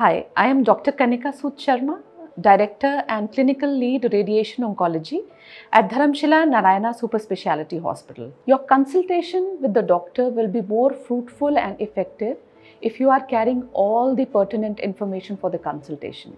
Hi, I am Dr. Kanika Sood Sharma, Director and Clinical Lead Radiation Oncology at Dharamshila Narayana Super Speciality Hospital. Your consultation with the doctor will be more fruitful and effective if you are carrying all the pertinent information for the consultation.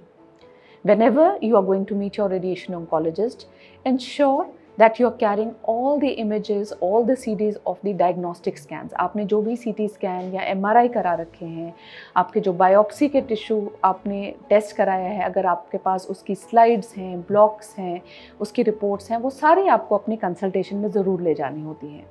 Whenever you are going to meet your radiation oncologist, ensure that you are carrying all the images, all the CDs of the diagnostic scans. आपने जो भी CT scan या MRI करा रखे हैं, आपके जो biopsy के टिश्यू आपने टेस्ट कराया है, अगर आपके पास उसकी स्लाइड्स हैं, ब्लॉक्स हैं, उसकी रिपोर्ट्स हैं, वो सारी आपको अपनी कंसल्टेशन में ज़रूर ले जानी होती हैं,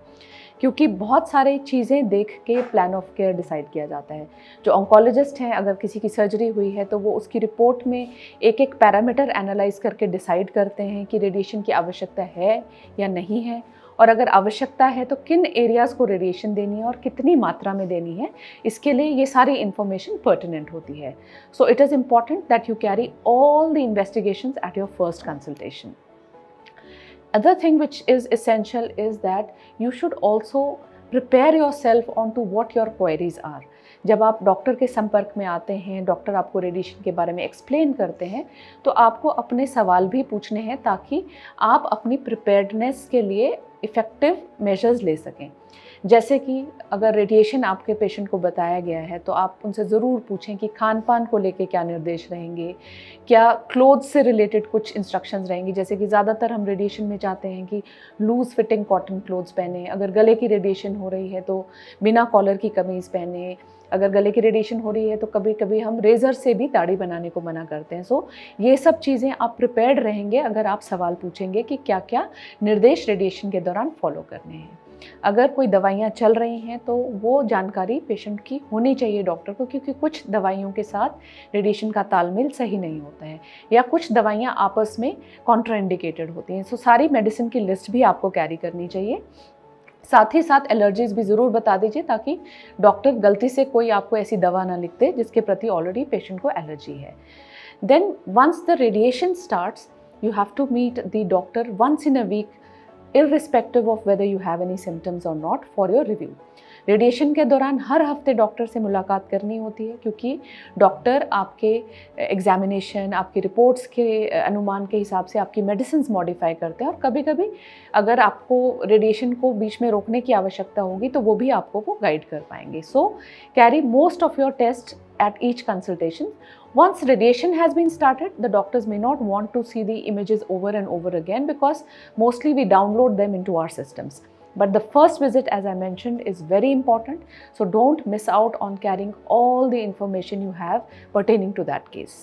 क्योंकि बहुत सारी चीज़ें देख के प्लान ऑफ केयर डिसाइड किया जाता है। जो ऑन्कोलॉजिस्ट हैं, अगर किसी की सर्जरी हुई है तो वो उसकी रिपोर्ट में एक एक पैरामीटर एनालाइज करके डिसाइड करते हैं कि रेडिएशन की आवश्यकता है या नहीं है, और अगर आवश्यकता है तो किन एरियाज़ को रेडिएशन देनी है और कितनी मात्रा में देनी है, इसके लिए ये सारी इन्फॉर्मेशन पर्टिनेंट होती है। So it is important that you carry all the investigations at your first consultation. Other thing which is essential is that you should also prepare yourself onto what your queries are. जब आप doctor के संपर्क में आते हैं, doctor आपको radiation के बारे में एक्सप्लेन करते हैं, तो आपको अपने सवाल भी पूछने हैं ताकि आप अपनी प्रिपेयर्डनेस के लिए इफ़ेक्टिव मेजर्स ले सकें. जैसे कि अगर रेडिएशन आपके पेशेंट को बताया गया है तो आप उनसे ज़रूर पूछें कि खान पान को लेके क्या निर्देश रहेंगे, क्या क्लोथ्स से रिलेटेड कुछ इंस्ट्रक्शंस रहेंगी. जैसे कि ज़्यादातर हम रेडिएशन में चाहते हैं कि लूज़ फिटिंग कॉटन क्लोथ्स पहने, अगर गले की रेडिएशन हो रही है तो बिना कॉलर की कमीज़ पहने, अगर गले की रेडिएशन हो रही है तो कभी कभी हम रेज़र से भी दाढ़ी बनाने को मना करते हैं. सो ये सब चीज़ें आप प्रिपेयर्ड रहेंगे अगर आप सवाल पूछेंगे कि क्या क्या निर्देश रेडिएशन के दौरान फॉलो करने हैं. अगर कोई दवाइयाँ चल रही हैं तो वो जानकारी पेशेंट की होनी चाहिए डॉक्टर को, क्योंकि कुछ दवाइयों के साथ रेडिएशन का तालमेल सही नहीं होता है या कुछ दवाइयाँ आपस में कॉन्ट्राइंडिकेटेड होती हैं. सो सारी मेडिसिन की लिस्ट भी आपको कैरी करनी चाहिए. साथ ही साथ एलर्जीज़ भी ज़रूर बता दीजिए ताकि डॉक्टर गलती से कोई आपको ऐसी दवा ना लिख दे जिसके प्रति ऑलरेडी पेशेंट को एलर्जी है. Then once the radiation starts, you have to meet the doctor once in a week irrespective of whether you have any symptoms or not for your review. Radiation के दौरान हर हफ्ते doctor से मुलाकात करनी होती है, क्योंकि डॉक्टर आपके एग्जामिनेशन, आपकी रिपोर्ट्स के अनुमान के हिसाब से आपकी मेडिसिन्स मॉडिफाई करते हैं, और कभी कभी अगर आपको रेडिएशन को बीच में रोकने की आवश्यकता होगी तो वो भी आपको वो गाइड कर पाएंगे. So carry most of your test at each consultation. Once radiation has been started, the doctors may not want to see the images over and over again because mostly we download them into our systems. But the first visit, as I mentioned, is very important. So don't miss out on carrying all the information you have pertaining to that case.